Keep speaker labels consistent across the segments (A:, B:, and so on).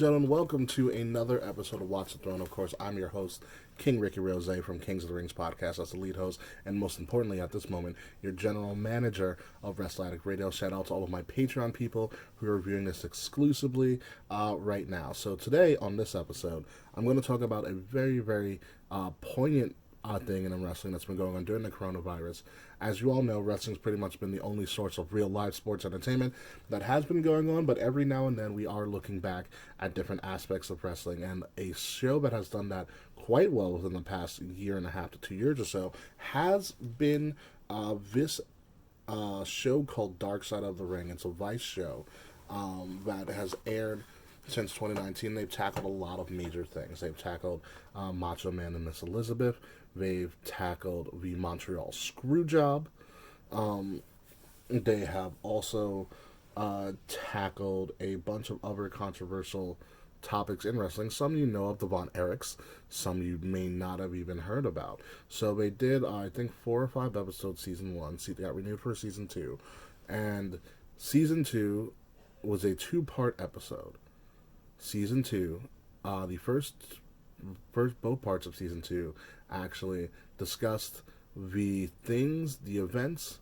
A: gentlemen, welcome to another episode of Watch the Throne. Of course, I'm your host, King Rickie Rozay from Kings of the Rings podcast. That's the lead host, and most importantly, at this moment, your general manager of Wrestle, Addict Radio. Shout out to all of my Patreon people who are viewing this exclusively right now. So today, on this episode, I'm going to talk about a very poignant thing in wrestling that's been going on during the coronavirus. As you all know, wrestling's pretty much been the only source of real live sports entertainment that has been going on, but every now and then we are looking back at different aspects of wrestling, and a show that has done that quite well within the past year and a half to 2 years or so has been this show called Dark Side of the Ring. It's a Vice show that has aired since 2019. They've tackled a lot of major things. They've tackled Macho Man and Miss Elizabeth. They've tackled the Montreal Screwjob. They have also tackled a bunch of other controversial topics in wrestling. Some you know of, the Von Erichs. Some you may not have even heard about. So they did, I think, 4 or 5 episodes season 1. They got renewed for season 2. And season 2 was a 2-part episode. Season 2, the first both parts of season 2 actually discussed the things, the events,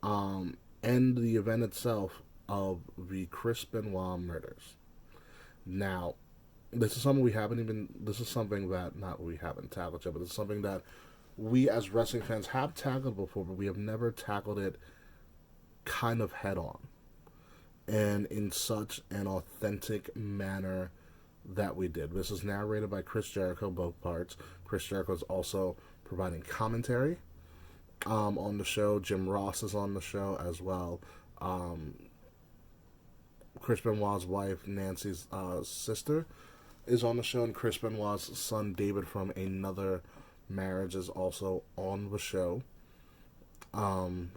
A: and the event itself of the Chris Benoit murders. Now, this is something we haven't tackled yet, but it's something that we as wrestling fans have tackled before, but we have never tackled it kind of head on and in such an authentic manner that we did. This is narrated by Chris Jericho, both parts. Chris Jericho is also providing commentary on the show. Jim Ross is on the show as well. Chris Benoit's wife, Nancy's sister, is on the show, and Chris Benoit's son, David, from another marriage, is also on the show,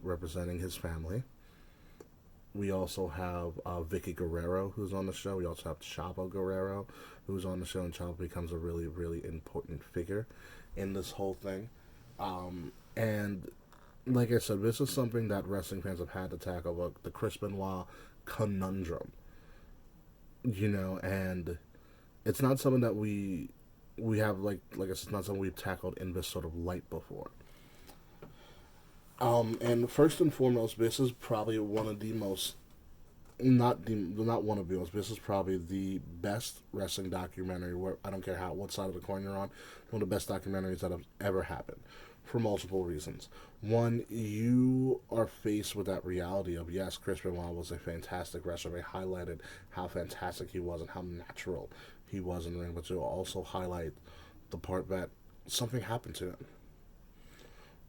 A: representing his family. We also have Vicky Guerrero, who's on the show. We also have Chavo Guerrero, who's on the show, and Chavo becomes a really important figure in this whole thing. And like I said, this is something that wrestling fans have had to tackle, like the Chris Benoit conundrum. And it's not something that we have, like I said, it's not something we've tackled in this sort of light before. And first and foremost, this is probably one of the most, not one of the most, this is probably the best wrestling documentary, where I don't care what side of the coin you're on, one of the best documentaries that have ever happened, for multiple reasons. One, you are faced with that reality of, yes, Chris Benoit was a fantastic wrestler. They highlighted how fantastic he was and how natural he was in the ring, but you also highlight the part that something happened to him.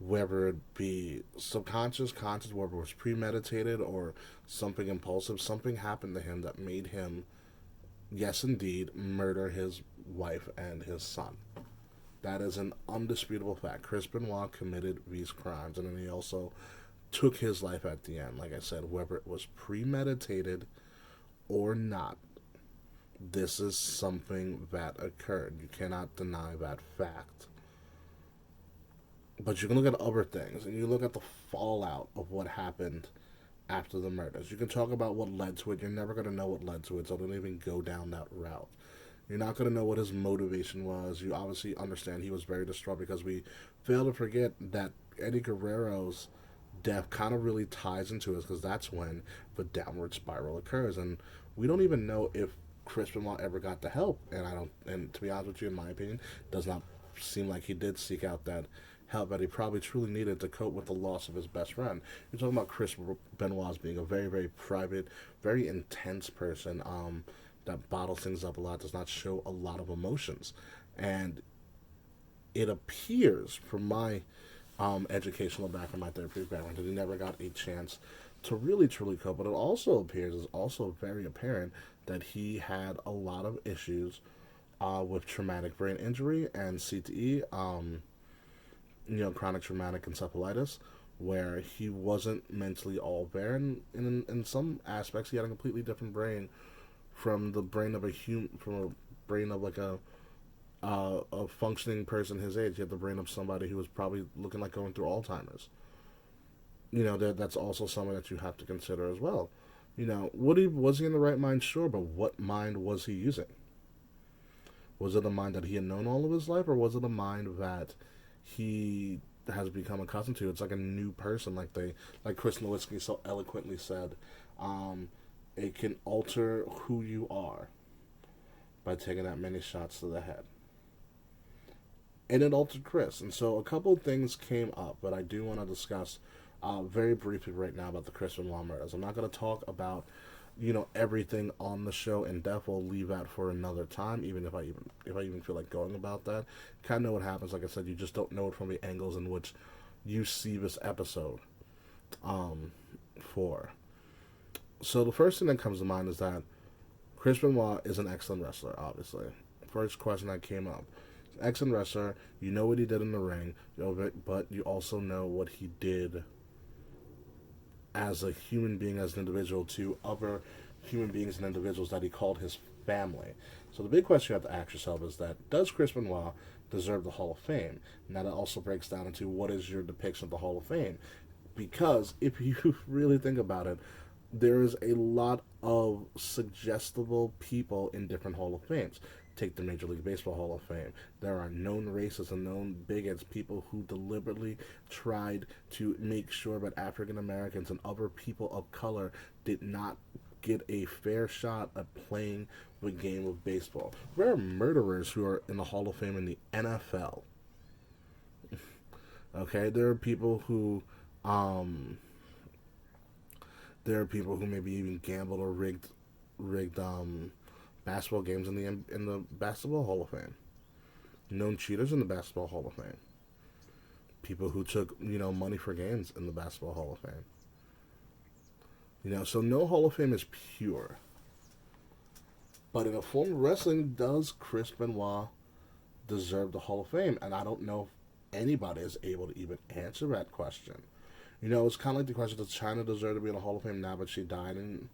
A: Whether it be subconscious, conscious, whether it was premeditated or something impulsive, something happened to him that made him, yes indeed, murder his wife and his son. That is an undisputable fact. Chris Benoit committed these crimes, and then he also took his life at the end. Like I said, whether it was premeditated or not, this is something that occurred. You cannot deny that fact. But you can look at other things, and you look at the fallout of what happened after the murders. You can talk about what led to it. You're never going to know what led to it, so don't even go down that route. You're not going to know what his motivation was. You obviously understand he was very distraught, because we fail to forget that Eddie Guerrero's death kind of really ties into it, because that's when the downward spiral occurs. And we don't even know if Chris Benoit ever got the help. And to be honest with you, in my opinion, does not seem like he did seek out that help that he probably truly needed to cope with the loss of his best friend. You're talking about Chris Benoit as being a very private, very intense person that bottles things up a lot, does not show a lot of emotions. And it appears, from my educational background, my therapeutic background, that he never got a chance to really truly cope. But it also appears, is also very apparent, that he had a lot of issues with traumatic brain injury and CTE, chronic traumatic encephalitis, where he wasn't mentally all there, and in some aspects he had a completely different brain from the brain of a functioning person his age. He had the brain of somebody who was probably looking like going through Alzheimer's. That's also something that you have to consider as well. Was he in the right mind? Sure, but what mind was he using? Was it a mind that he had known all of his life, or was it a mind that he has become accustomed to? It's like a new person, like Chris Nowinski so eloquently said. It can alter who you are by taking that many shots to the head. And it altered Chris. And so a couple of things came up, but I do want to discuss very briefly right now about the Chris Benoit murders. I'm not going to talk about everything on the show in depth. We'll leave that for another time, even if I even feel like going about that. Kind of know what happens. Like I said, you just don't know it from the angles in which you see this episode for. So the first thing that comes to mind is that Chris Benoit is an excellent wrestler, obviously. First question that came up. Excellent wrestler, you know what he did in the ring, but you also know what he did as a human being, as an individual, to other human beings and individuals that he called his family. So the big question you have to ask yourself is that, does Chris Benoit deserve the Hall of Fame? And that also breaks down into, what is your depiction of the Hall of Fame? Because if you really think about it, there is a lot of suggestible people in different Hall of Fames. Take the Major League Baseball Hall of Fame. There are known racists and known bigots, people who deliberately tried to make sure that African Americans and other people of color did not get a fair shot at playing the game of baseball. There are murderers who are in the Hall of Fame in the NFL. Okay, there are people who maybe even gambled or rigged basketball games in the Basketball Hall of Fame. Known cheaters in the Basketball Hall of Fame. People who took money for games in the Basketball Hall of Fame. So no Hall of Fame is pure. But in a form of wrestling, does Chris Benoit deserve the Hall of Fame? And I don't know if anybody is able to even answer that question. It's kind of like the question, does Chyna deserve to be in the Hall of Fame now that she died? And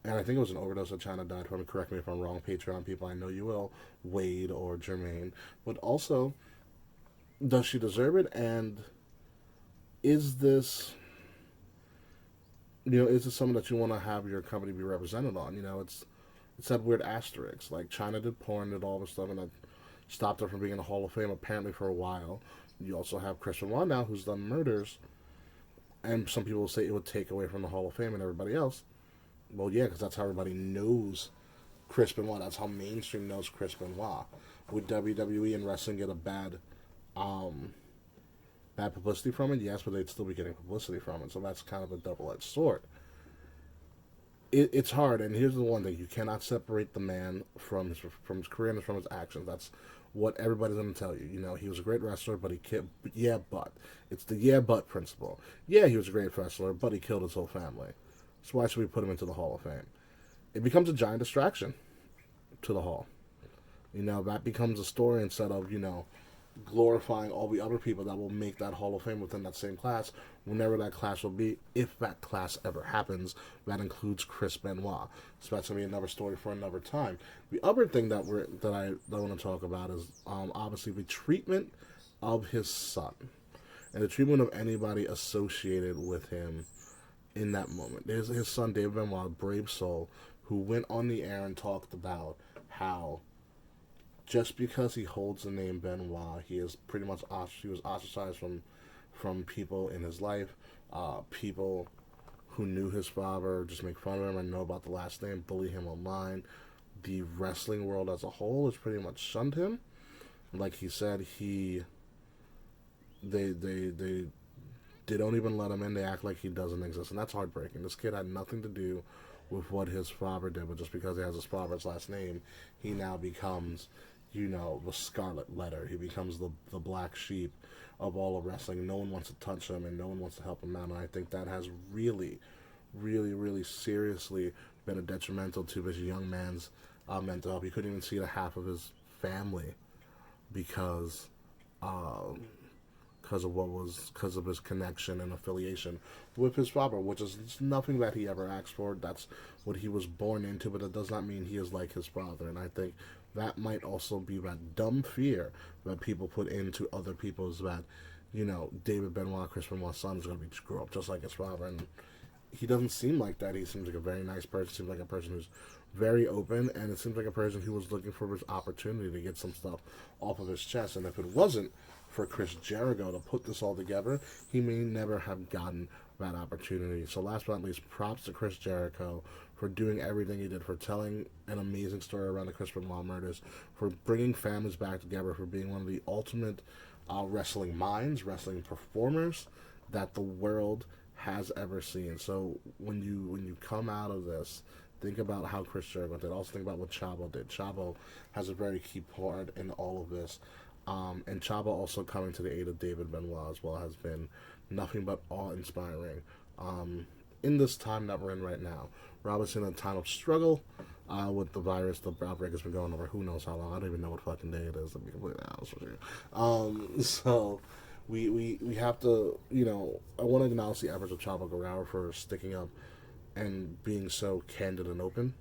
A: I think it was an overdose that Chyna died from. Correct me if I'm wrong, Patreon people, I know you will, Wade or Jermaine. But also, does she deserve it? And is this, is this something that you want to have your company be represented on? It's that weird asterisk. Like, Chyna did porn, did all this stuff, and that stopped her from being in the Hall of Fame apparently for a while. You also have Chris Benoit now, who's done murders, and some people will say it would take away from the Hall of Fame and everybody else. Well, yeah, because that's how everybody knows Chris Benoit. That's how mainstream knows Chris Benoit. Would WWE and wrestling get a bad publicity from it? Yes, but they'd still be getting publicity from it. So that's kind of a double-edged sword. It's hard, and here's the one thing: you cannot separate the man from his career and from his actions. That's what everybody's going to tell you. He was a great wrestler, but he killed. Yeah, but it's the yeah, but principle. Yeah, he was a great wrestler, but he killed his whole family. So why should we put him into the Hall of Fame? It becomes a giant distraction to the Hall. That becomes a story instead of glorifying all the other people that will make that Hall of Fame within that same class, whenever that class will be, if that class ever happens. That includes Chris Benoit. So that's going to be another story for another time. The other thing that I want to talk about is obviously the treatment of his son and the treatment of anybody associated with him in that moment. There's his son, David Benoit, brave soul, who went on the air and talked about how just because he holds the name Benoit, he was ostracized from people in his life, people who knew his father just make fun of him and know about the last name, bully him online. The wrestling world as a whole has pretty much shunned him. Like he said, they don't even let him in. They act like he doesn't exist, and that's heartbreaking. This kid had nothing to do with what his father did, but just because he has his father's last name, he now becomes the scarlet letter. He becomes the black sheep of all of wrestling. No one wants to touch him, and no one wants to help him out. And I think that has really, really, really seriously been a detrimental to this young man's mental health. He couldn't even see the half of his family because of his connection and affiliation with his father, which is nothing that he ever asked for. That's what he was born into, but it does not mean he is like his father. And I think that might also be that dumb fear that people put into other people's, that, David Benoit, Chris Benoit's son, is going to grow up just like his father. And he doesn't seem like that. He seems like a very nice person. Seems like a person who's very open, and it seems like a person who was looking for his opportunity to get some stuff off of his chest. And if it wasn't for Chris Jericho to put this all together, he may never have gotten that opportunity. So last but not least, props to Chris Jericho for doing everything he did, for telling an amazing story around the Chris Benoit murders, for bringing families back together, for being one of the ultimate wrestling minds, wrestling performers that the world has ever seen. So when you come out of this, think about how Chris Jericho did. Also think about what Chavo did. Chavo has a very key part in all of this. And Chavo also coming to the aid of David Benoit as well has been nothing but awe-inspiring. In this time that we're in right now, we're obviously in a time of struggle with the virus. The outbreak has been going over who knows how long. I don't even know what fucking day it is, to be completely honest with you. So we have to, I want to acknowledge the efforts of Chavo Guerrero for sticking up and being so candid and open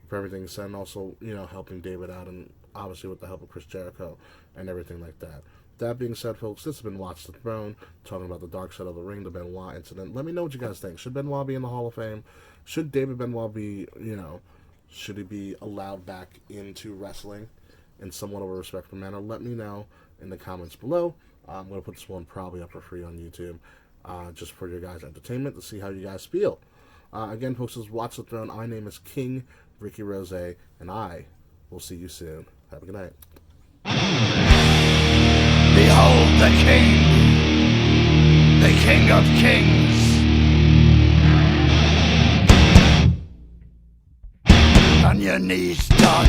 A: for everything said, and also, helping David out, and obviously with the help of Chris Jericho and everything like that. That being said, folks, this has been Watch the Throne, talking about the dark side of the ring, the Benoit incident. Let me know what you guys think. Should Benoit be in the Hall of Fame? Should David Benoit be, should he be allowed back into wrestling in somewhat of a respectful manner? Let me know in the comments below. I'm going to put this one probably up for free on YouTube, just for your guys' entertainment, to see how you guys feel. Again, folks, this is Watch the Throne. My name is King Rickie Rozay, and I will see you soon. Have a good night.
B: Behold the King of Kings. On your knees, dog.